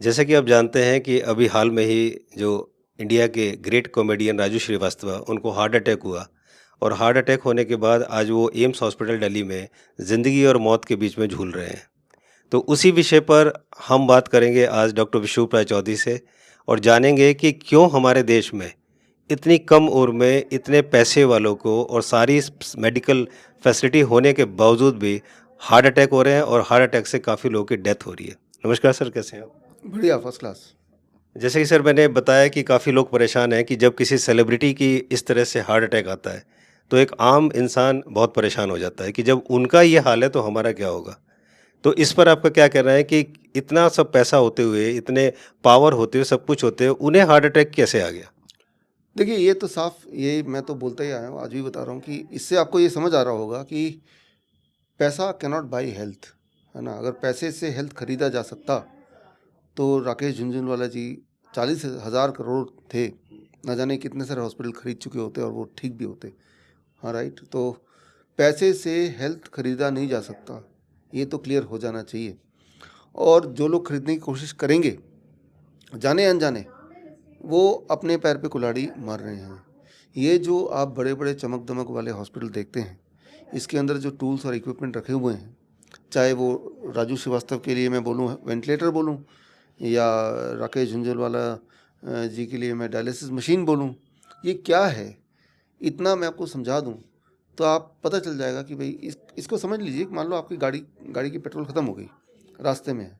जैसे कि आप जानते हैं कि अभी हाल में ही जो इंडिया के ग्रेट कॉमेडियन राजू श्रीवास्तव उनको हार्ट अटैक हुआ और हार्ट अटैक होने के बाद आज वो एम्स हॉस्पिटल दिल्ली में ज़िंदगी और मौत के बीच में झूल रहे हैं। तो उसी विषय पर हम बात करेंगे आज डॉक्टर विशुभ राय चौधरी से और जानेंगे कि क्यों हमारे देश में इतनी कम उम्र में इतने पैसे वालों को और सारी मेडिकल फैसिलिटी होने के बावजूद भी हार्ट अटैक हो रहे हैं और हार्ट अटैक से काफ़ी लोगों की डेथ हो रही है। नमस्कार सर, कैसे हैं आप? बढ़िया, फर्स्ट क्लास। जैसे कि सर मैंने बताया कि काफ़ी लोग परेशान हैं कि जब किसी सेलिब्रिटी की इस तरह से हार्ट अटैक आता है, तो एक आम इंसान बहुत परेशान हो जाता है कि जब उनका ये हाल है तो हमारा क्या होगा? तो इस पर आपका क्या कहना है कि इतना सब पैसा होते हुए, इतने पावर होते हुए, सब कुछ होते हुए, उन्हें हार्ट अटैक कैसे आ गया? देखिए, ये तो साफ, ये मैं तो बोलता ही आया हूँ, आज भी बता रहा हूँ कि इससे आपको ये समझ आ रहा होगा कि पैसा कैनॉट बाई हेल्थ, है ना? अगर पैसे से हेल्थ खरीदा जा सकता तो राकेश झुनझुनवाला जी 40,000 करोड़ थे, ना जाने कितने सारे हॉस्पिटल खरीद चुके होते और वो ठीक भी होते। हाँ, राइट। तो पैसे से हेल्थ खरीदा नहीं जा सकता, ये तो क्लियर हो जाना चाहिए। और जो लोग खरीदने की कोशिश करेंगे, जाने अनजाने, वो अपने पैर पे कुल्हाड़ी मार रहे हैं। ये जो आप बड़े बड़े चमक दमक वाले हॉस्पिटल देखते हैं, इसके अंदर जो टूल्स और इक्विपमेंट रखे हुए हैं, चाहे वो राजू श्रीवास्तव के लिए मैं बोलूँ वेंटिलेटर बोलूँ, या राकेश झुंझुनवाला जी के लिए मैं डायलिसिस मशीन बोलूँ, ये क्या है, इतना मैं आपको समझा दूँ तो आप पता चल जाएगा कि भाई इसको समझ लीजिए कि मान लो आपकी गाड़ी की पेट्रोल ख़त्म हो गई, रास्ते में है।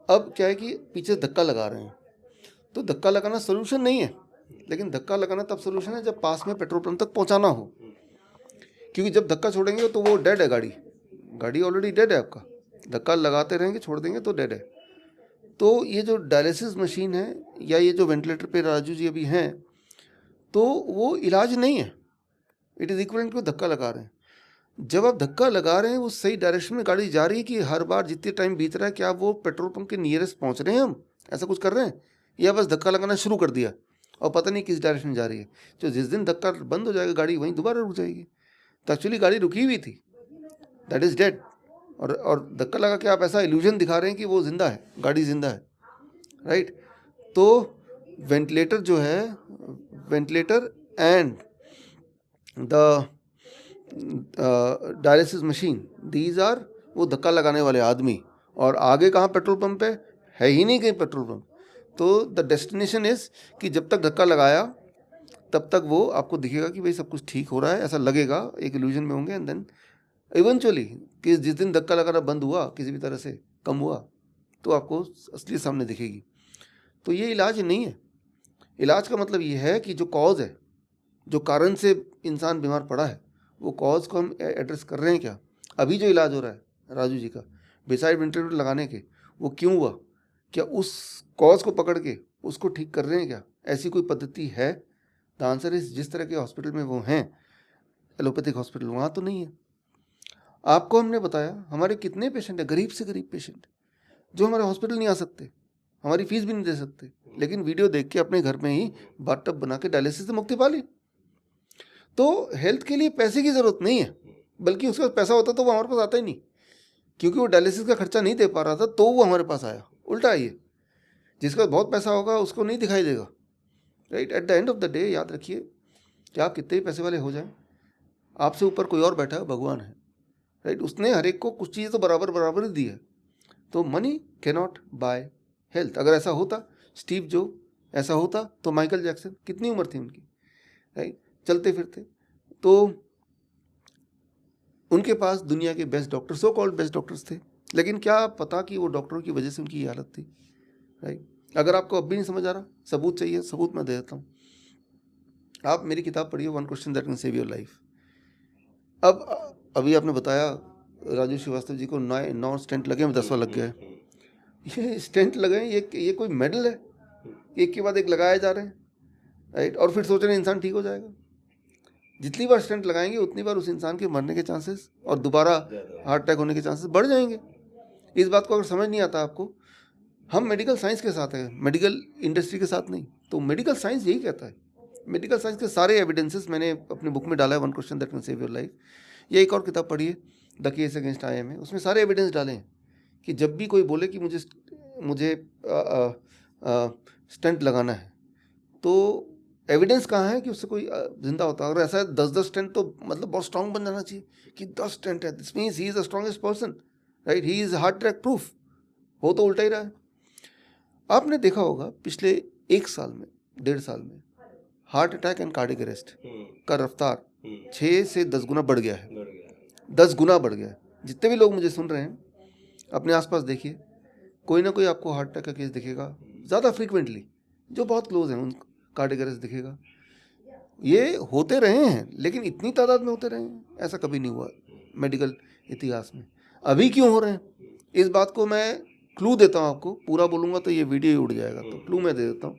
अब क्या है कि पीछे धक्का लगा रहे हैं, तो धक्का लगाना सोल्यूशन नहीं है, लेकिन धक्का लगाना तब सोल्यूशन है जब पास में पेट्रोल पंप तक पहुंचाना हो, क्योंकि जब धक्का छोड़ेंगे तो वो डेड है, गाड़ी ऑलरेडी डेड है आपका। धक्का लगाते रहेंगे, छोड़ देंगे तो डेड है। तो ये जो डायलिसिस मशीन है या ये जो वेंटिलेटर पे राजू जी अभी हैं, तो वो इलाज नहीं है, इट इज़ इक्वलेंट टू धक्का लगा रहे हैं। जब आप धक्का लगा रहे हैं, वो सही डायरेक्शन में गाड़ी जा रही है कि हर बार जितने टाइम बीत रहा है, क्या वो पेट्रोल पंप के नियरेस्ट पहुंच रहे हैं, हम ऐसा कुछ कर रहे हैं, या बस धक्का लगाना शुरू कर दिया और पता नहीं किस डायरेक्शन में जा रही है। जो जिस दिन धक्का बंद हो जाएगा, गाड़ी वहीं दोबारा रुक जाएगी। तो एक्चुअली गाड़ी रुकी हुई थी, दैट इज़ डेड। और धक्का लगा के आप ऐसा इल्यूजन दिखा रहे हैं कि वो जिंदा है, गाड़ी जिंदा है, राइट। तो वेंटिलेटर जो है, ventilator and the dialysis machine, these are, वो धक्का लगाने वाले आदमी, और आगे कहाँ पेट्रोल पंप है ही नहीं कहीं पेट्रोल पंप। तो द डेस्टिनेशन इज कि जब तक धक्का लगाया तब तक वो आपको दिखेगा कि भाई सब कुछ ठीक हो रहा है, ऐसा लगेगा, एक इल्यूजन में होंगे, एंड देन इवेंचुअली कि जिस दिन धक्का लगाना बंद हुआ, किसी भी तरह से कम हुआ, तो आपको असली सामने दिखेगी। तो ये इलाज नहीं है। इलाज का मतलब ये है कि जो कॉज है, जो कारण से इंसान बीमार पड़ा है, वो कॉज को हम एड्रेस कर रहे हैं क्या। अभी जो इलाज हो रहा है राजू जी का, बिसाइड वेंटिलेटर लगाने के, वो क्यों हुआ, क्या उस कॉज को पकड़ के उसको ठीक कर रहे हैं क्या, ऐसी कोई पद्धति है? द आंसर इज, जिस तरह के हॉस्पिटल में वो हैं, एलोपैथिक हॉस्पिटल, वहाँ तो नहीं है। आपको हमने बताया हमारे कितने पेशेंट हैं, गरीब से गरीब पेशेंट, जो हमारे हॉस्पिटल नहीं आ सकते, हमारी फीस भी नहीं दे सकते, लेकिन वीडियो देख के अपने घर में ही बाथटब बना के डायलिसिस से मुक्ति पा ली। तो हेल्थ के लिए पैसे की ज़रूरत नहीं है, बल्कि उसके पास पैसा होता तो वो हमारे पास आता ही नहीं, क्योंकि वो डायलिसिस का खर्चा नहीं दे पा रहा था, तो वो हमारे पास आया। उल्टा आइए, जिसके पास बहुत पैसा होगा उसको नहीं दिखाई देगा, right. At the end of the day याद रखिए कि आप कितने ही पैसे वाले हो जाएं, आपसे ऊपर कोई और बैठा है, भगवान है, राइट। उसने हर एक को कुछ चीज़ तो बराबर बराबर ही दी है। तो मनी कैनॉट बाय हेल्थ। अगर ऐसा होता, स्टीव जो ऐसा होता, तो माइकल जैक्सन, कितनी उम्र थी उनकी, राइट, चलते फिरते, तो उनके पास दुनिया के best doctor, so called best doctors थे, लेकिन क्या पता कि वो डॉक्टरों की वजह से उनकी ये हालत थी, राइट। अगर आपको अब भी नहीं समझ आ रहा, सबूत चाहिए, सबूत मैं दे देता हूँ। आप मेरी किताब पढ़िए, one question that can save your life. अब अभी आपने बताया राजू श्रीवास्तव जी को 9 स्टेंट लगे, में 10वां लग गया है। ये स्टेंट लगे, ये कोई मेडल है? एक के बाद एक लगाए जा रहे हैं, राइट। और फिर सोच रहे हैं इंसान ठीक हो जाएगा। जितनी बार स्टेंट लगाएंगे उतनी बार उस इंसान के मरने के चांसेस और दोबारा हार्ट अटैक होने के चांसेस बढ़ जाएंगे। इस बात को अगर समझ नहीं आता आपको, हम मेडिकल साइंस के साथ हैं, मेडिकल इंडस्ट्री के साथ नहीं। तो मेडिकल साइंस यही कहता है, मेडिकल साइंस के सारे एविडेंसेस मैंने अपनी बुक में डाला है, one question that can save your life. या एक और किताब पढ़िए, द केस अगेंस्ट IMA, उसमें सारे एविडेंस डाले हैं कि जब भी कोई बोले कि मुझे स्टेंट लगाना है, तो एविडेंस कहाँ है कि उससे कोई जिंदा होता है? अगर ऐसा है 10-10 स्टेंट, तो मतलब बहुत स्ट्रांग बन जाना चाहिए कि 10 स्टेंट है, this means he is the strongest person, right? He is heart attack proof. हो तो उल्टा ही रहा है। आपने देखा होगा पिछले 1 साल में, 1.5 साल में heart attack and cardiac arrest का रफ्तार 6 से 10 गुना बढ़ गया है। 10 गुना बढ़ गया है। जितने भी लोग मुझे सुन रहे हैं, अपने आसपास देखिए, कोई ना कोई आपको हार्ट अटैक का केस दिखेगा, ज़्यादा फ्रीक्वेंटली, जो बहुत क्लोज हैं उन कार्डियक अरेस्ट दिखेगा। ये होते रहे हैं, लेकिन इतनी तादाद में होते रहे हैं ऐसा कभी नहीं हुआ मेडिकल इतिहास में। अभी क्यों हो रहे हैं, इस बात को मैं क्लू देता हूँ आपको। पूरा बोलूँगा तो ये वीडियो ही उड़ जाएगा, तो क्लू मैं दे देता हूँ।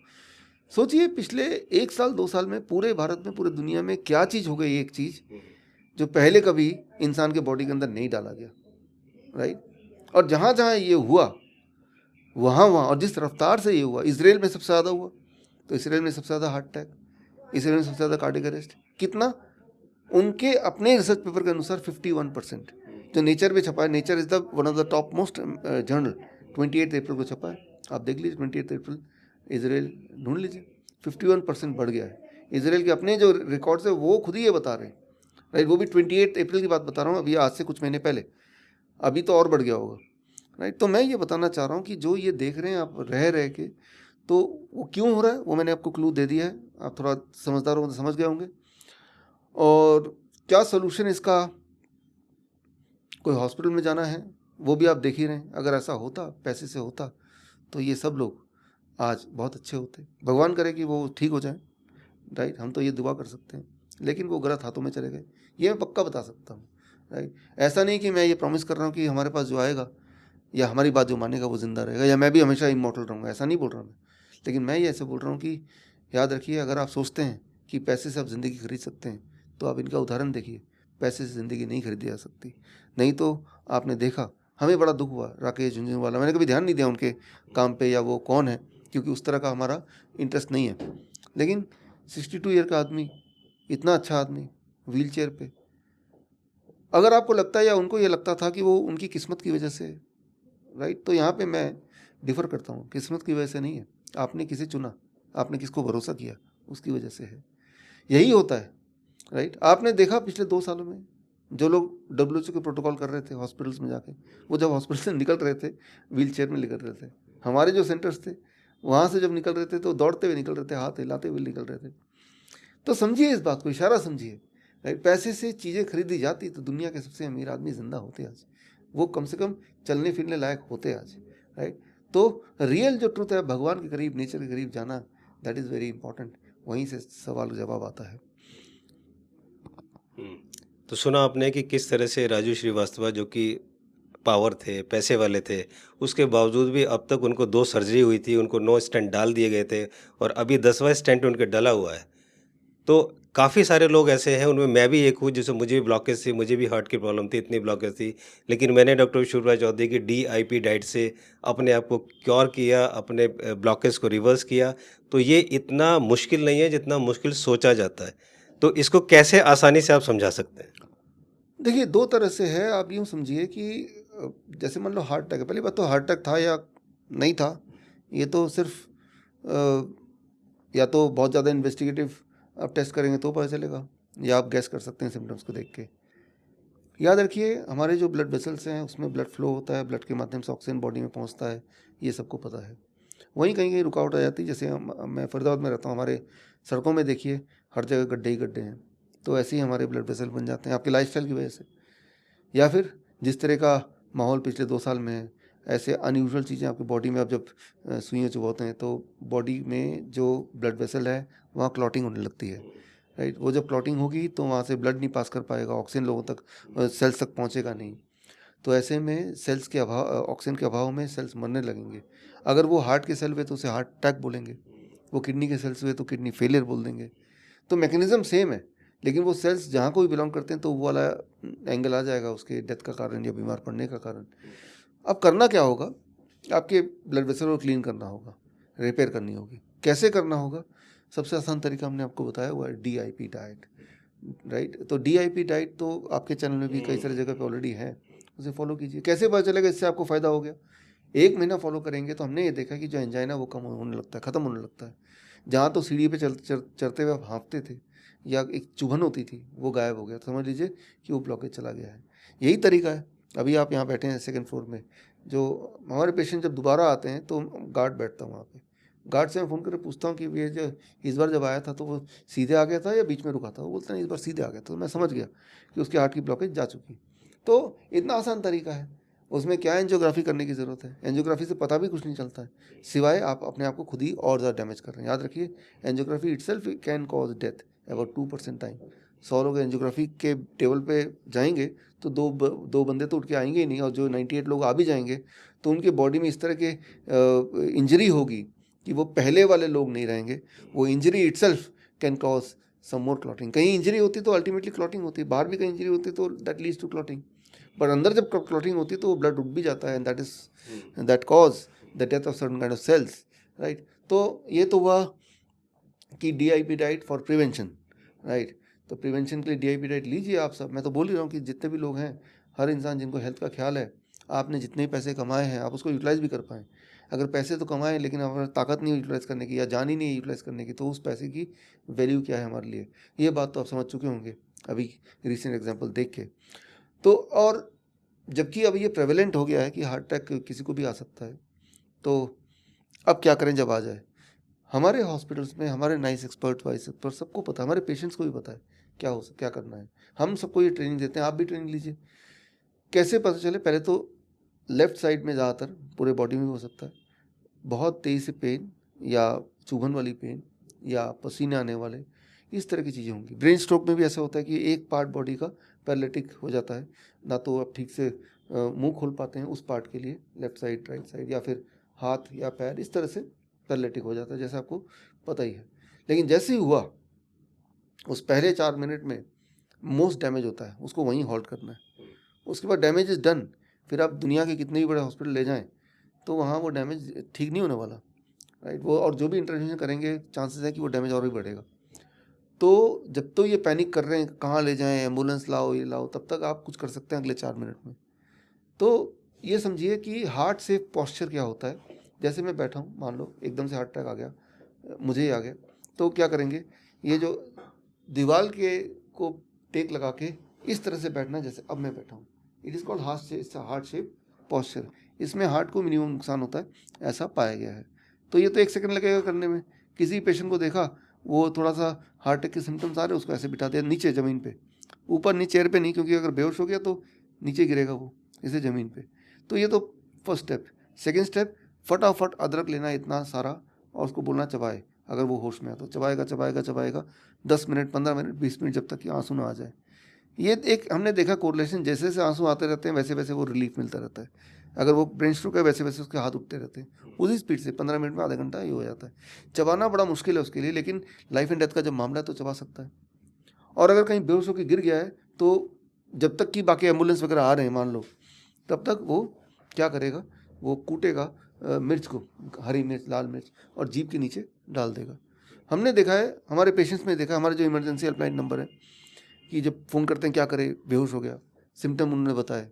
सोचिए पिछले 1 साल 2 साल में पूरे भारत में, पूरे दुनिया में क्या चीज़ हो गई, एक चीज़ जो पहले कभी इंसान के बॉडी के अंदर नहीं डाला गया, राइट? और जहाँ जहाँ ये हुआ वहाँ वहाँ, और जिस रफ्तार से ये हुआ, इसराइल में सबसे ज़्यादा हुआ, तो इसराइल में सबसे ज़्यादा हार्ट अटैक, इसराइल में सबसे ज़्यादा कार्डियक अरेस्ट। कितना? उनके अपने रिसर्च पेपर के अनुसार 51%, जो नेचर में छपा है। Nature is the one of the top most journal, 28 अप्रैल को छपा है। आप देख लीजिए 28 अप्रैल, इसराइल ढूंढ लीजिए, 51% बढ़ गया है। इसराइल के अपने जो रिकॉर्ड्स है वो खुद ही ये बता रहे हैं, राइट? वो भी 28 अप्रैल की बात बता रहा हूँ, अभी आज से कुछ महीने पहले। अभी तो और बढ़ गया होगा, राइट? तो मैं ये बताना चाह रहा हूँ कि जो ये देख रहे हैं आप रह के, तो वो क्यों हो रहा है वो मैंने आपको क्लू दे दिया है। आप थोड़ा समझदार हो तो समझ गए होंगे। और क्या सोल्यूशन इसका? कोई हॉस्पिटल में जाना है, वो भी आप देख ही रहे हैं। अगर ऐसा होता, पैसे से होता, तो ये सब लोग आज बहुत अच्छे होते। भगवान करे कि वो ठीक हो जाए, राइट? हम तो ये दुआ कर सकते हैं, लेकिन वो गलत हाथों में चले गए, ये मैं पक्का बता सकता हूँ, राइट? ऐसा नहीं कि मैं ये प्रॉमिस कर रहा हूँ कि हमारे पास जो आएगा या हमारी बात जो मानेगा वो ज़िंदा रहेगा, या मैं भी हमेशा इमॉर्टल रहूँगा, ऐसा नहीं बोल रहा मैं। लेकिन मैं ये ऐसे बोल रहा हूँ कि याद रखिए, अगर आप सोचते हैं कि पैसे से आप ज़िंदगी खरीद सकते हैं, तो आप इनका उदाहरण देखिए। पैसे से ज़िंदगी नहीं खरीदी जा सकती। नहीं तो आपने देखा, हमें बड़ा दुख हुआ राकेश झुनझुनवाला, मैंने कभी ध्यान नहीं दिया उनके काम पे या वो कौन है, क्योंकि उस तरह का हमारा इंटरेस्ट नहीं है। लेकिन 62 ईयर का आदमी, इतना अच्छा आदमी, व्हील चेयर पे। अगर आपको लगता है या उनको ये लगता था कि वो उनकी किस्मत की वजह से, राइट, तो यहाँ पे मैं डिफ़र करता हूँ। किस्मत की वजह से नहीं है, आपने किसे चुना, आपने किसको भरोसा किया, उसकी वजह से है। यही होता है, राइट? आपने देखा पिछले 2 सालों में जो लोग WHO के प्रोटोकॉल कर रहे थे हॉस्पिटल्स में जाके, वो जब हॉस्पिटल से निकल रहे थे व्हील चेयर में निकल रहे थे। हमारे जो सेंटर्स थे वहाँ से जब निकल रहे थे तो दौड़ते हुए निकल रहे थे, हाथ हिलाते हुए निकल रहे थे। तो समझिए इस बात को, इशारा समझिए, राइट? पैसे से चीज़ें खरीदी जाती तो दुनिया के सबसे अमीर आदमी जिंदा होते आज, वो कम से कम चलने फिरने लायक होते आज, राइट? तो रियल जो ट्रुथ है, भगवान के करीब, नेचर के करीब जाना, दैट इज़ वेरी इंपॉर्टेंट। वहीं से सवाल जवाब आता है। तो सुना आपने कि किस तरह से राजू श्रीवास्तव जो कि पावर थे, पैसे वाले थे, उसके बावजूद भी अब तक उनको 2 सर्जरी हुई थी, उनको 9 स्टेंट डाल दिए गए थे और अभी 10वां स्टेंट उनके डला हुआ है। तो काफ़ी सारे लोग ऐसे हैं, उनमें मैं भी एक हूँ, जैसे मुझे भी ब्लॉकेज थी, मुझे भी हार्ट की प्रॉब्लम थी, इतनी ब्लॉकेज थी। लेकिन मैंने डॉक्टर विशुभराज चौधरी की DIP डाइट से अपने आप को क्योर किया, अपने ब्लॉकेज को रिवर्स किया। तो ये इतना मुश्किल नहीं है जितना मुश्किल सोचा जाता है। तो इसको कैसे आसानी से आप समझा सकते हैं? देखिए 2 तरह से है। आप यूँ समझिए कि जैसे मान लो हार्ट अटैक है, पहली बात तो हार्ट अटैक था या नहीं था, ये तो सिर्फ या तो बहुत ज़्यादा इन्वेस्टिगेटिव आप टेस्ट करेंगे तो पता चलेगा, या आप गैस कर सकते हैं सिम्टम्स को देख के। याद रखिए, हमारे जो ब्लड वेसल्स हैं उसमें ब्लड फ्लो होता है, ब्लड के माध्यम से ऑक्सीजन बॉडी में पहुंचता है, ये सबको पता है। वहीं कहीं कहीं रुकावट आ जाती है। जैसे मैं फरीदाबाद में रहता हूँ, हमारे सड़कों में देखिए हर जगह गड्ढे ही गड्ढे हैं, तो ऐसे ही हमारे ब्लड वेसल बन जाते हैं आपके लाइफस्टाइल की वजह से, या फिर जिस तरह का माहौल पिछले 2 साल में है, ऐसे अनयूजुअल चीज़ें आपकी बॉडी में, अब जब सुइयाँ चुभोते हैं तो बॉडी में जो ब्लड वेसल है वहाँ क्लॉटिंग होने लगती है, राइट? वो जब क्लॉटिंग होगी तो वहाँ से ब्लड नहीं पास कर पाएगा, ऑक्सीजन लोगों तक, सेल्स तक पहुँचेगा नहीं। तो ऐसे में सेल्स के अभाव, ऑक्सीजन के अभाव में सेल्स मरने लगेंगे। अगर वो हार्ट के सेल हुए तो उसे हार्ट अटैक बोलेंगे, वो किडनी के सेल्स हुए तो किडनी फेलियर बोल देंगे। तो मैकेनिज्म सेम है, लेकिन वो सेल्स जहाँ को भी बिलोंग करते हैं तो वो वाला एंगल आ जाएगा उसके डेथ का कारण या बीमार पड़ने का कारण। अब करना क्या होगा, आपके ब्लड वेसल को क्लीन करना होगा, रिपेयर करनी होगी। कैसे करना होगा? सबसे आसान तरीका हमने आपको बताया हुआ है, DIP डाइट, राइट? तो DIP डाइट तो आपके चैनल में भी कई सारी जगह पे ऑलरेडी है, उसे फॉलो कीजिए। कैसे पता चलेगा इससे आपको फ़ायदा हो गया? 1 महीना फॉलो करेंगे तो हमने ये देखा कि जो एंजाइना वो कम होने लगता है, ख़त्म होने लगता है। जहाँ तो सीढ़ी पे चढ़ते हुए आप हाँफते थे या एक चुभन होती थी, वो गायब हो गया। तो समझ लीजिए कि वो ब्लॉकेज चला गया है। यही तरीका है। अभी आप यहाँ बैठे हैं सेकंड फ्लोर में, जो हमारे पेशेंट जब दोबारा आते हैं तो गार्ड बैठता हूँ वहाँ पे। गार्ड से मैं फ़ोन करके पूछता हूँ कि ये जो इस बार जब आया था तो वो सीधे आ गया था या बीच में रुका था? वो बोलते हैं इस बार सीधे आ गया था। तो मैं समझ गया कि उसके हार्ट की ब्लॉकेज जा चुकी। तो इतना आसान तरीका है, उसमें क्या एंजियोग्राफी करने की ज़रूरत है। एंजियोग्राफी से पता भी कुछ नहीं चलता है, सिवाय आप अपने आप को खुद ही और ज़्यादा डैमेज कर रहे हैं। याद रखिए, angiography itself can cause death about 2% time. 100 लोग एंजियोग्राफी के टेबल पे जाएंगे तो दो बंदे तो उठ के आएंगे ही नहीं, और जो 98 लोग आ भी जाएंगे तो उनके बॉडी में इस तरह के इंजरी होगी कि वो पहले वाले लोग नहीं रहेंगे। वो injury itself can cause some more clotting. कहीं इंजरी होती तो अल्टीमेटली क्लॉटिंग होती है, बाहर भी कहीं इंजरी होती तो दैट लीड्स टू क्लॉटिंग। पर अंदर जब क्लॉटिंग होती है तो वो ब्लड रुक भी जाता है, and that cause the death of certain kind of cells, right. तो ये तो हुआ कि DIP diet for prevention, right. तो प्रिवेंशन के लिए DIP डाइट लीजिए आप सब। मैं तो बोल ही रहा हूँ कि जितने भी लोग हैं, हर इंसान जिनको हेल्थ का ख्याल है, आपने जितने पैसे कमाए हैं आप उसको यूटिलाइज भी कर पाएँ। अगर पैसे तो कमाएं लेकिन अगर ताकत नहीं यूटिलाइज करने की या जान ही नहीं यूटिलाइज करने की, तो उस पैसे की वैल्यू क्या है हमारे लिए, ये बात तो आप समझ चुके होंगे अभी रिसेंट एग्जाम्पल देख के। तो और जबकि अब ये प्रेवलेंट हो गया है कि हार्ट अटैक किसी को भी आ सकता है, तो अब क्या करें जब आ जाए? हमारे हॉस्पिटल्स में हमारे नाइस एक्सपर्ट वाइस एक्सपर्ट सबको पता है, हमारे पेशेंट्स को भी पता है क्या करना है। हम सबको ये ट्रेनिंग देते हैं, आप भी ट्रेनिंग लीजिए। कैसे पता चले? पहले तो लेफ्ट साइड में ज़्यादातर, पूरे बॉडी में भी हो सकता है, बहुत तेज़ से पेन या चुभन वाली पेन या पसीने आने वाले, इस तरह की चीज़ें होंगी। ब्रेन स्ट्रोक में भी ऐसा होता है कि एक पार्ट बॉडी का पैरालिटिक हो जाता है, ना तो आप ठीक से मुंह खोल पाते हैं उस पार्ट के लिए, लेफ्ट साइड राइट साइड, या फिर हाथ या पैर इस तरह से पैरालिटिक हो जाता है, जैसे आपको पता ही है। लेकिन जैसे ही हुआ उस पहले 4 मिनट में मोस्ट डैमेज होता है, उसको वहीं हॉल्ट करना है। उसके बाद डैमेज इज़ डन, फिर आप दुनिया के कितने भी बड़े हॉस्पिटल ले जाएं तो वहाँ वो डैमेज ठीक नहीं होने वाला, राइट। वो और जो भी इंटरवेंशन करेंगे चांसेस है कि वो डैमेज और भी बढ़ेगा। तो जब तो ये पैनिक कर रहे हैं कहाँ ले जाएं, एम्बुलेंस लाओ, ये लाओ, तब तक आप कुछ कर सकते हैं अगले 4 मिनट में। तो ये समझिए कि हार्ट से पॉस्चर क्या होता है। जैसे मैं बैठा हूँ, मान लो एकदम से हार्ट अटैक आ गया, मुझे ही आ गया, तो क्या करेंगे? ये जो दीवार के को टेक लगा के इस तरह से बैठना, जैसे अब मैं बैठा हूँ, it is called heart shape posture. इसमें हार्ट को मिनिमम नुकसान होता है, ऐसा पाया गया है। तो ये तो 1 सेकंड लगेगा करने में। किसी पेशेंट को देखा, वो थोड़ा सा हार्ट अटैक के सिम्टम्स आ रहे, उसको ऐसे बिठा दिया नीचे ज़मीन पे, ऊपर नीचे चेयर पे नहीं, क्योंकि अगर बेहोश हो गया तो नीचे गिरेगा वो, इसे ज़मीन पे। तो ये तो फर्स्ट स्टेप। सेकेंड स्टेप, फटाफट अदरक लेना इतना सारा और उसको बोलना चबाए। अगर वो होश में है तो चबाएगा चबाएगा चबाएगा 10 मिनट, 15 मिनट, 20 मिनट, जब तक कि आंसू ना आ जाए। ये एक हमने देखा कोरिलेशन, जैसे जैसे आंसू आते रहते हैं वैसे वैसे वो रिलीफ मिलता रहता है। अगर वो ब्रेन स्ट्रोक है वैसे वैसे उसके हाथ उठते रहते हैं, उसी स्पीड से 15 मिनट में, आधा घंटा ये हो जाता है। चबाना बड़ा मुश्किल है उसके लिए, लेकिन लाइफ एंड डेथ का जब मामला है तो चबा सकता है। और अगर कहीं बेहोश होकर गिर गया है तो जब तक कि बाकी एम्बुलेंस वगैरह आ रहे हैं मान लो, तब तक वो क्या करेगा? वो कूटेगा मिर्च को, हरी मिर्च, लाल मिर्च, और जीभ के नीचे डाल देगा। हमने देखा है, हमारे पेशेंट्स में देखा, हमारे जो इमरजेंसी हेल्पलाइन नंबर है, कि जब फ़ोन करते हैं क्या करें, बेहोश हो गया, सिम्टम उन्होंने बताए,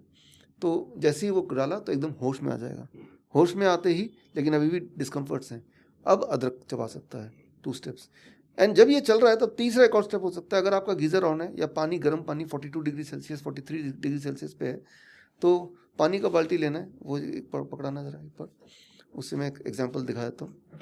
तो जैसे ही वो डाला तो एकदम होश में आ जाएगा। होश में आते ही, लेकिन अभी भी डिस्कम्फर्ट्स हैं, अब अदरक चबा सकता है। 2 स्टेप्स। एंड जब ये चल रहा है तब तीसरा एक और स्टेप हो सकता है। अगर आपका गीज़र ऑन है या पानी, गर्म पानी 42 डिग्री सेल्सियस 43 डिग्री सेल्सियस पे है, तो पानी का बाल्टी लेना है, वो एक पकड़ाना जरा एक पर, उससे मैं एक एग्जांपल दिखा देता हूँ।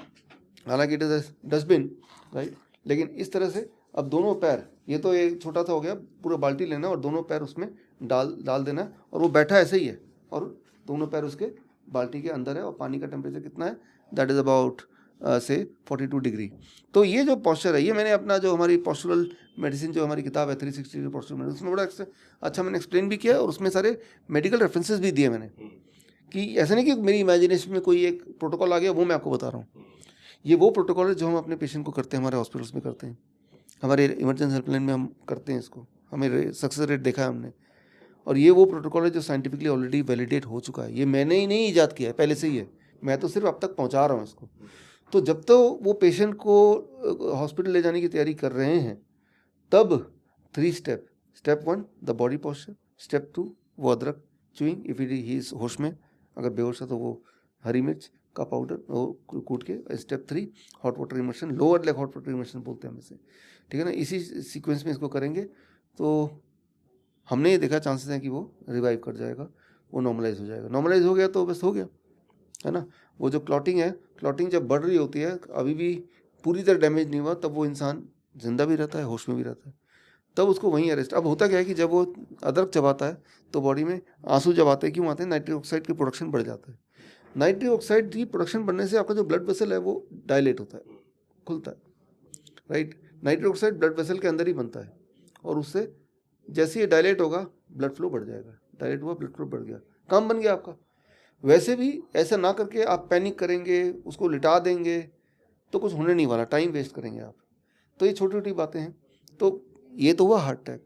हालांकि इट इज़ डस्टबिन, राइट, लेकिन इस तरह से अब दोनों पैर, ये तो एक छोटा सा हो गया, पूरा बाल्टी लेना और दोनों पैर उसमें डाल देना है, और वो बैठा ऐसे ही है और दोनों पैर उसके बाल्टी के अंदर है, और पानी का टेम्परेचर कितना है? दैट इज़ अबाउट से 42 डिग्री। तो ये जो पॉस्चर है, ये मैंने अपना जो हमारी पॉस्चरल मेडिसिन जो हमारी किताब है 360 डिग्री पॉस्चरल मेडिसिन, उसमें बड़ा अच्छा मैंने एक्सप्लेन भी किया, और उसमें सारे मेडिकल रेफरेंसेस भी दिए मैंने, कि ऐसा नहीं कि मेरी इमेजिनेशन में कोई एक प्रोटोकॉल आ गया वो मैं आपको बता रहा हूँ। ये वो प्रोटोकॉल है जो हम अपने पेशेंट को करते हैं, हमारे हॉस्पिटल्स में करते हैं, हमारे इमरजेंसी हेल्पलाइन में हम करते हैं इसको, हमें सक्सेस रेट देखा है हमने। और ये वो प्रोटोकॉल है जो साइंटिफिकली ऑलरेडी वैलिडेट हो चुका है। ये मैंने ही नहीं ईजाद किया है, पहले से ही है, मैं तो सिर्फ अब तक पहुंचा रहा हूँ इसको। तो जब तो वो पेशेंट को हॉस्पिटल ले जाने की तैयारी कर रहे हैं, तब 3 step. Step 1 the body posture, step 2 वो अदरक चुइंग इफ ही इज होश में, अगर बेहोश है तो वो हरी मिर्च का पाउडर वो कूट के। Step 3 hot water immersion, lower leg hot water immersion बोलते हैं हम इसे, ठीक है ना। इसी सीक्वेंस में इसको करेंगे तो हमने ये देखा चांसेस हैं कि वो रिवाइव कर जाएगा, वो नॉर्मलाइज हो जाएगा। नॉर्मलाइज हो गया तो बस हो गया, है ना। वो जो क्लॉटिंग है, क्लॉटिंग जब बढ़ रही होती है, अभी भी पूरी तरह डैमेज नहीं हुआ, तब वो इंसान जिंदा भी रहता है, होश में भी रहता है, तब उसको वहीं अरेस्ट। अब होता क्या है कि जब वो अदरक चबाता है तो बॉडी में आंसू जब आते हैं, क्यों आते हैं? नाइट्रिक ऑक्साइड की प्रोडक्शन बढ़ जाता है। नाइट्रिक ऑक्साइड की प्रोडक्शन बढ़ने से आपका जो ब्लड वेसल है वो डायलेट होता है, खुलता है, right. Nitric oxide blood vessel के अंदर ही बनता है, और उससे जैसे ही डायलेट होगा ब्लड फ्लो बढ़ जाएगा। डायलेट हुआ, ब्लड फ्लो बढ़ गया, काम बन गया आपका। वैसे भी ऐसा ना करके आप पैनिक करेंगे, उसको लिटा देंगे, तो कुछ होने नहीं वाला, टाइम वेस्ट करेंगे आप। तो ये छोटी छोटी बातें हैं। तो ये तो हुआ हार्ट अटैक।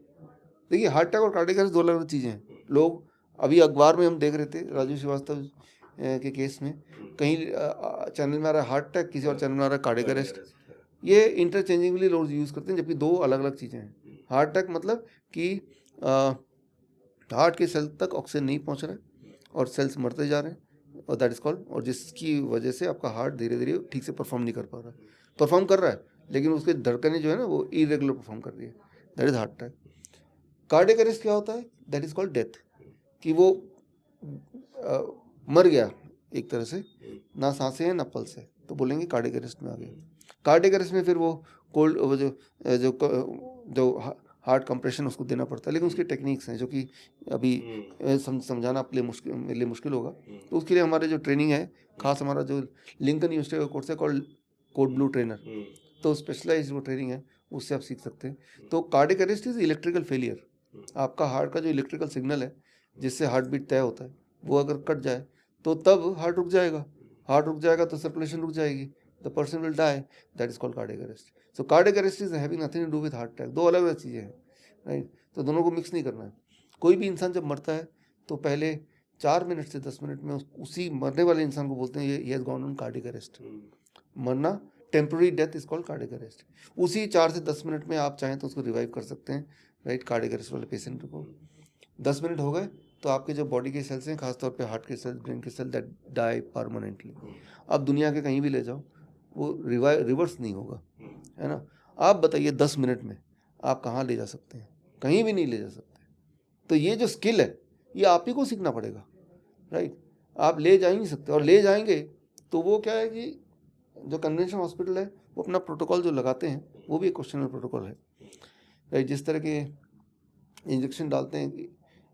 देखिए, हार्ट अटैक और कार्डियक अरेस्ट दो अलग अलग चीज़ें हैं। लोग अभी अखबार में हम देख रहे थे राजू श्रीवास्तव के केस में, कहीं चैनल में आ रहा है हार्ट अटैक, किसी और चैनल में आ रहा है कार्डियक अरेस्ट। ये इंटरचेंजिंगली लोग यूज़ करते हैं, जबकि दो अलग अलग चीज़ें हैं। हार्ट अटैक मतलब कि हार्ट के सेल तक ऑक्सीजन नहीं पहुंच रहा है और सेल्स मरते जा रहे हैं, और दैट इज कॉल्ड, और जिसकी वजह से आपका हार्ट धीरे धीरे ठीक से परफॉर्म नहीं कर पा रहा है। परफॉर्म कर रहा है लेकिन उसके धड़कनें जो है ना वो इरेगुलर परफॉर्म कर रही है, that is heart attack. Cardiac arrest क्या होता है? दैट इज कॉल्ड डेथ, कि वो मर गया एक तरह से, ना सांसें हैं ना पल्स है, तो बोलेंगे कार्डियक अरेस्ट में आ गया। कार्डियक अरेस्ट में फिर वो कोल्ड, वो जो जो जो हार्ट कंप्रेशन उसको देना पड़ता है, लेकिन उसकी टेक्निक्स हैं जो कि अभी समझाना आपके लिए मेरे लिए मुश्किल होगा। तो उसके लिए हमारे जो ट्रेनिंग है, खास हमारा जो लिंकन यूनिवर्सिटी का कोर्स है कॉल्ड कोड ब्लू ट्रेनर, तो स्पेशलाइज्ड वो ट्रेनिंग है, उससे आप सीख सकते हैं। तो cardiac arrest is electrical failure. आपका हार्ट का जो इलेक्ट्रिकल सिग्नल है जिससे हार्ट बीट तय होता है, वो अगर कट जाए तो तब हार्ट रुक जाएगा। हार्ट रुक जाएगा तो सर्कुलेशन रुक जाएगी, the person will die, that is called cardiac arrest. So cardiac arrest is having nothing to do with heart attack, दो अलग अलग चीज़ें हैं, राइट। तो दोनों को मिक्स नहीं करना है। कोई भी इंसान जब मरता है तो पहले 4 मिनट से 10 मिनट में उसी मरने वाले इंसान को बोलते हैं ये has gone on cardiac arrest. मरना, temporary death is called cardiac arrest. उसी 4 से 10 मिनट में आप चाहें तो उसको रिवाइव कर सकते हैं, राइट, कार्डियक अरेस्ट वाले पेशेंट को। 10 मिनट हो गए तो आपके जो बॉडी के सेल्स हैं, खासतौर पे हार्ट के सेल्स, ब्रेन के सेल, दैट डाई परमानेंटली। अब दुनिया के कहीं भी ले जाओ वो रिवर्स नहीं होगा, है ना। आप बताइए 10 मिनट में आप कहाँ ले जा सकते हैं? कहीं भी नहीं ले जा सकते। तो ये जो स्किल है ये आप ही को सीखना पड़ेगा, राइट। आप ले जा ही नहीं सकते, और ले जाएंगे तो वो क्या है कि जो कन्वेंशनल हॉस्पिटल है वो अपना प्रोटोकॉल जो लगाते हैं वो भी एक क्वेश्चनल प्रोटोकॉल है, राइट। जिस तरह के इंजेक्शन डालते हैं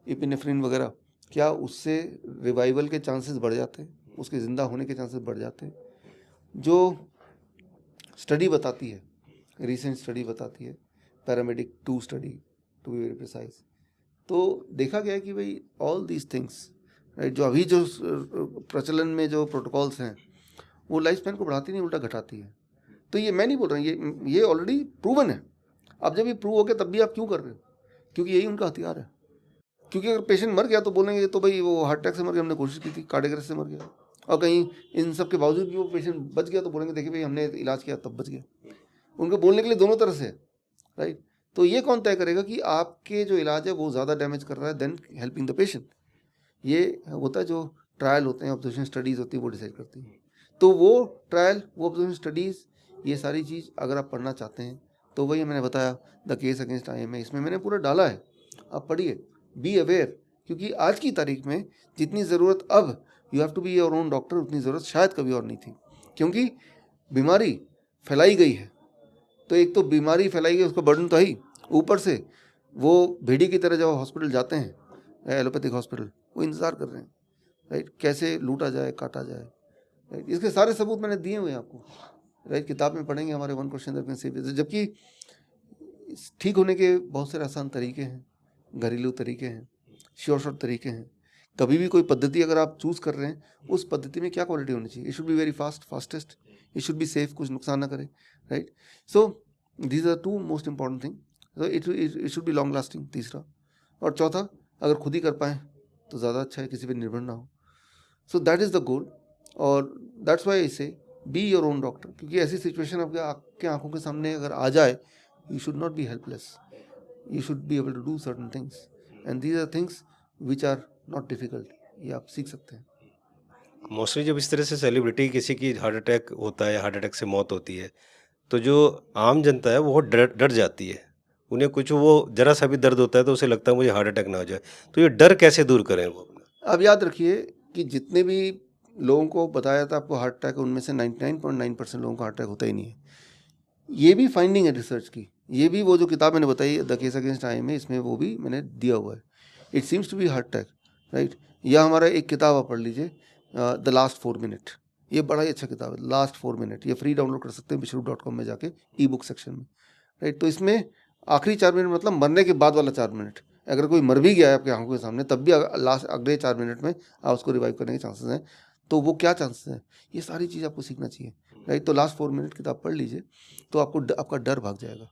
इपिनेफ्रिन वगैरह, क्या उससे रिवाइवल के चांसेस बढ़ जाते हैं? उसके ज़िंदा होने के चांसेस बढ़ जाते हैं? जो स्टडी बताती है, रीसेंट स्टडी बताती है, paramedic 2 study to be very precise, तो देखा गया है कि भाई ऑल दीज थिंग्स, राइट, जो अभी जो प्रचलन में जो प्रोटोकॉल्स हैं वो लाइफ स्पैन को बढ़ाती नहीं, उल्टा घटाती है। तो ये मैं नहीं बोल रहा हूँ, ये ऑलरेडी प्रूवन है। अब जब ये प्रूव हो गया तब भी आप क्यों कर रहे हो? क्योंकि यही उनका हथियार है। क्योंकि अगर पेशेंट मर गया तो बोलेंगे तो भाई वो हार्ट अटैक से मर गया, हमने कोशिश की थी, कार्डियक अरेस्ट से मर गया। और कहीं इन सब के बावजूद भी वो पेशेंट बच गया तो बोलेंगे देखिए भाई हमने इलाज किया तब बच गया। उनको बोलने के लिए दोनों तरह से है, राइट। तो ये कौन तय करेगा कि आपके जो इलाज है वो ज़्यादा डैमेज कर रहा है देन हेल्पिंग द पेशेंट? ये होता है जो ट्रायल होते हैं, ऑब्जर्वेशन स्टडीज़ होती है, वो डिसाइड करती हैं। तो वो ट्रायल, वो ऑब्जर्वेशन स्टडीज़, ये सारी चीज़ अगर आप पढ़ना चाहते हैं तो वही मैंने बताया, द केस अगेंस्ट IMA, इसमें मैंने पूरा डाला है, आप पढ़िए, बी अवेयर। क्योंकि आज की तारीख में जितनी ज़रूरत अब you have to be your own doctor, उतनी ज़रूरत शायद कभी और नहीं थी। क्योंकि बीमारी फैलाई गई है, तो एक तो बीमारी फैलाई गई, उसका बर्डन तो है ही, ऊपर से वो भेड़ी की तरह जब हॉस्पिटल जाते हैं, एलोपैथिक हॉस्पिटल, वो इंतज़ार कर रहे हैं, राइट, कैसे लूटा जाए, काटा जाए, राइट। इसके सारे सबूत मैंने दिए हुए हैं आपको, राइट, किताब में पढ़ेंगे हमारे 1 question that can save you. जबकि ठीक होने के बहुत सारे आसान तरीके हैं, घरेलू तरीके हैं, श्योर तरीके हैं। कभी भी कोई पद्धति अगर आप चूज़ कर रहे हैं, उस पद्धति में क्या क्वालिटी होनी चाहिए? It should be very fastest, it should be safe, कुछ नुकसान ना करे, right. So these are 2 most important thing. So it should be long lasting, तीसरा। और चौथा, अगर खुद ही कर पाएँ तो ज़्यादा अच्छा है, किसी पर निर्भर ना हो। So that is the goal, और दैट्स वाई आई से बी योर ओन डॉक्टर। क्योंकि ऐसी सिचुएशन आपके आंखों के सामने अगर आ जाए, you should not be helpless, you should be able to do certain things, and these are things which are not difficult, ये आप सीख सकते हैं। मोस्टली जब इस तरह से सेलिब्रिटी किसी की हार्ट अटैक होता है, हार्ट अटैक से मौत होती है, तो जो आम जनता है वो डर डर जाती है। उन्हें कुछ वो ज़रा-सा भी दर्द होता है तो उसे लगता है मुझे हार्ट अटैक ना हो जाए। तो ये डर कैसे दूर करें वो अपना? अब याद रखिए कि जितने भी लोगों को बताया था आपको हार्ट अटैक, उनमें से 99.9% लोगों को हार्ट अटैक होता ही नहीं है। ये भी फाइंडिंग है रिसर्च की। ये भी वो जो किताब मैंने बताई द केस अगेंस्ट आई में, इसमें वो भी मैंने दिया हुआ है। It seems to be heart attack, right. या हमारा एक किताब आप पढ़ लीजिए, द लास्ट 4 मिनट। ये बड़ा ही अच्छा किताब है, लास्ट 4 मिनट। ये फ्री डाउनलोड कर सकते हैं विश्व.com में जाके, ई बुक सेक्शन में, राइट। तो इसमें आखिरी 4 मिनट मतलब मरने के बाद वाला 4 मिनट, अगर कोई मर भी गया है आपकी आंखों के सामने, तब भी लास्ट अगले 4 मिनट में आप उसको रिवाइव करने के चांसेस हैं। तो वो क्या चांसेस हैं, ये सारी चीज़ आपको सीखना चाहिए, राइट। तो लास्ट 4 मिनट किताब पढ़ लीजिए, तो आपको आपका डर भाग जाएगा।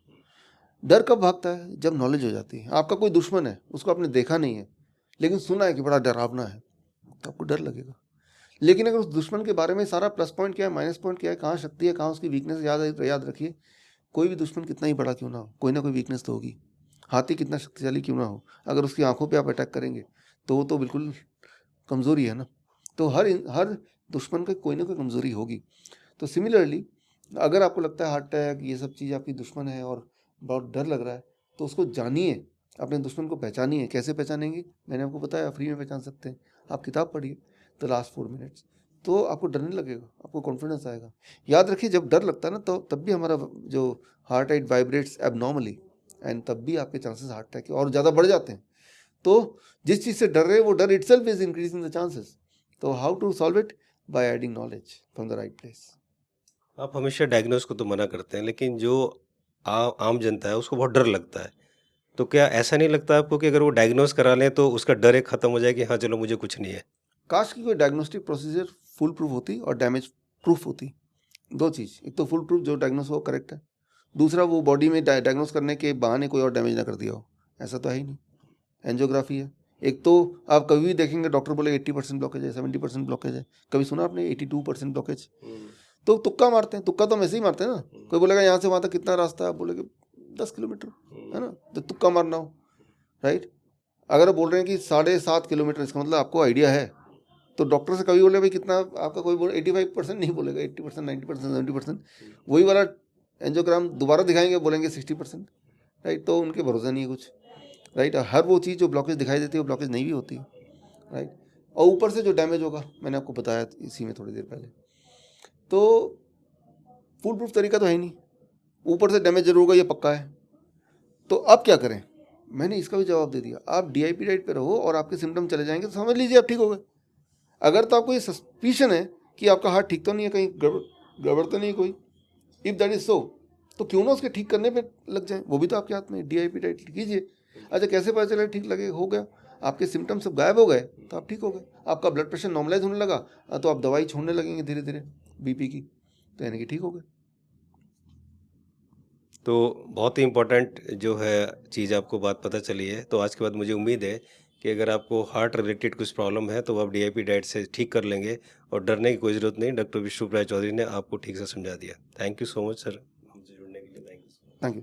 डर कब भागता है, जब नॉलेज हो जाती है। आपका कोई दुश्मन है, उसको आपने देखा नहीं है, लेकिन सुना है कि बड़ा डरावना है, तो आपको डर लगेगा। लेकिन अगर उस दुश्मन के बारे में सारा प्लस पॉइंट क्या है, माइनस पॉइंट क्या है, कहाँ शक्ति है, कहाँ उसकी वीकनेस, याद रखिए, कोई भी दुश्मन कितना ही बड़ा क्यों ना हो, कोई ना कोई वीकनेस तो होगी। हाथी कितना शक्तिशाली क्यों ना हो, अगर उसकी आंखों पे आप अटैक करेंगे तो वो तो बिल्कुल कमज़ोरी है ना। तो हर दुश्मन का कोई ना कोई कमज़ोरी होगी। तो सिमिलरली अगर आपको लगता है हार्ट अटैक ये सब चीज़ आपकी दुश्मन है और बहुत डर लग रहा है, तो उसको जानिए, अपने दुश्मन को पहचानिए। कैसे पहचानेंगे, मैंने आपको बताया, फ्री में पहचान सकते हैं। आप किताब पढ़िए द लास्ट 4 मिनट्स, तो आपको डर नहीं लगेगा, आपको कॉन्फिडेंस आएगा। याद रखिए, जब डर लगता है ना, तो तब भी हमारा जो heart rate vibrates abnormally, and तब भी आपके चांसेस हार्ट अटैक के और ज़्यादा बढ़ जाते हैं। तो जिस चीज़ से डर रहे हैं, वो डर itself is increasing the chances. तो how to solve it, by adding knowledge from the right place. आप हमेशा डायग्नोस को तो मना करते हैं, लेकिन जो आम जनता है उसको बहुत डर लगता है। तो क्या ऐसा नहीं लगता आपको कि अगर वो डायग्नोस करा लें तो उसका डर एक खत्म हो जाए कि हाँ, चलो मुझे कुछ नहीं है? काश की कोई डायग्नोस्टिक प्रोसीजर फुल प्रूफ होती और डैमेज प्रूफ होती। दो चीज़, एक तो फुल प्रूफ जो डायग्नोस हो करेक्ट है, दूसरा वो बॉडी में डायग्नोस करने के बहाने कोई और डैमेज ना कर दिया हो। ऐसा तो है ही नहीं। एंजियोग्राफी है, एक तो आप कभी भी देखेंगे डॉक्टर बोले 80% ब्लॉकेज है, 70% ब्लॉकेज है। कभी सुना आपने 82% ब्लॉकेज? तो तुक्का मारते हैं, तुक्का तो हम ऐसे ही मारते हैं ना। कोई बोलेगा यहाँ से वहाँ तक कितना रास्ता है, आप बोलेगे 10 किलोमीटर, है ना। तो तुक्का मारना हो, राइट। अगर आप बोल रहे हैं कि 7.5 किलोमीटर, इसका मतलब आपको आइडिया है। तो डॉक्टर से कभी बोले भाई कितना आपका, कोई बोले 85% नहीं बोलेगा, 80%, 90%, 70%। वही वाला एंजियोग्राम दोबारा दिखाएंगे, बोलेंगे 60%, राइट। तो उनके भरोसा नहीं है कुछ, राइट। हर वो चीज़ जो ब्लॉकेज दिखाई देती है वो ब्लॉकेज नहीं भी होती है, राइट। और ऊपर से जो डैमेज होगा, मैंने आपको बताया इसी में थोड़ी देर पहले। तो फुल प्रूफ तरीका तो है ही नहीं, ऊपर से डैमेज जरूर होगा, ये पक्का है। तो अब क्या करें, मैंने इसका भी जवाब दे दिया। आप DIP डाइट पे रहो और आपके सिम्टम चले जाएंगे, तो समझ लीजिए आप ठीक हो गए। अगर तो आपको ये सस्पिशन है कि आपका हार्ट ठीक तो नहीं है, कहीं गड़बड़ तो नहीं कोई, इफ दैट इज सो, तो क्यों ना उसके ठीक करने पे लग जाए, वो भी तो आपके हाथ में। DIP डाइट कीजिए। अच्छा, कैसे पता चले ठीक लगे, हो गया, आपके सिम्टम्स सब गायब हो गए, तो आप ठीक हो गए। आपका ब्लड प्रेशर नॉर्मलाइज होने लगा, तो आप दवाई छोड़ने लगेंगे धीरे धीरे BP की, तो यानी कि ठीक हो गए। तो बहुत ही इम्पोर्टेंट जो है चीज़ आपको बात पता चली है। तो आज के बाद मुझे उम्मीद है कि अगर आपको हार्ट रिलेटेड कुछ प्रॉब्लम है तो आप DIP डाइट से ठीक कर लेंगे और डरने की कोई ज़रूरत नहीं। डॉक्टर विष्णु राय चौधरी ने आपको ठीक से समझा दिया। Thank you so much sir, हमसे जुड़ने के लिए। Thank you. Thank you.